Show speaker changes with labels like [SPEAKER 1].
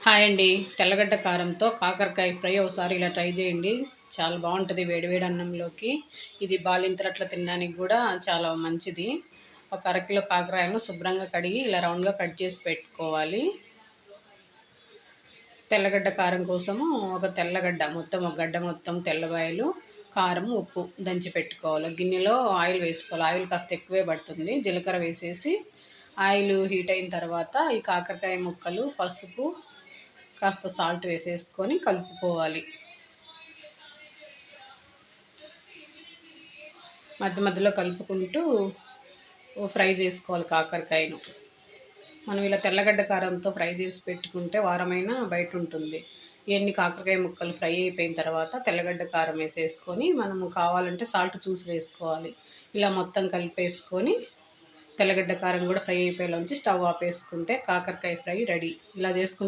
[SPEAKER 1] Hi అండి. తెల్లగడ్డ కారంతో కాకరకాయ ఫ్రై ఒకసారి ఇలా ట్రై చేయండి. చాలా బాగుంటుంది వేడివేడి అన్నంలోకి. ఇది బాలింతరట్ల తినడానికి కూడా చాలా మంచిది. ఒక అరకిలో కాకరాయలను శుభ్రంగా కడిగి ఇలా రౌండ్గా కట్ చేసి పెట్టుకోవాలి. తెల్లగడ్డ కారం కోసము ఒక తెల్లగడ్డ మొత్తం ఒక గడ్డ మొత్తం తెల్లవాయలు, కారం, ఉప్పు దంచి పెట్టుకోవాలి. గిన్నెలో ఆయిల్ వేసుకోవాలి. ఆయిల్ కాస్త ఎక్కువే పడుతుంది. జీలకర్ర వేసేసి ఆయిల్ హీట్ అయిన తర్వాత ఈ కాకరకాయ ముక్కలు, పసుపు, కాస్త సాల్ట్ వేసేసుకొని కలుపుకోవాలి. మధ్య మధ్యలో కలుపుకుంటూ ఫ్రై చేసుకోవాలి కాకరకాయను. మనం ఇలా తెల్లగడ్డ కారంతో ఫ్రై చేసి పెట్టుకుంటే వారమైనా బయట ఉంటుంది. ఇవన్నీ కాకరకాయ ముక్కలు ఫ్రై అయిపోయిన తర్వాత తెల్లగడ్డ కారం వేసేసుకొని మనము కావాలంటే సాల్ట్ చూసి వేసుకోవాలి. ఇలా మొత్తం కలిపేసుకొని తెల్లగడ్డ కారం కూడా ఫ్రై అయిపోయేలా ఉంచి స్టవ్ ఆపేసుకుంటే కాకరకాయ ఫ్రై రెడీ. ఇలా చేసుకుంటే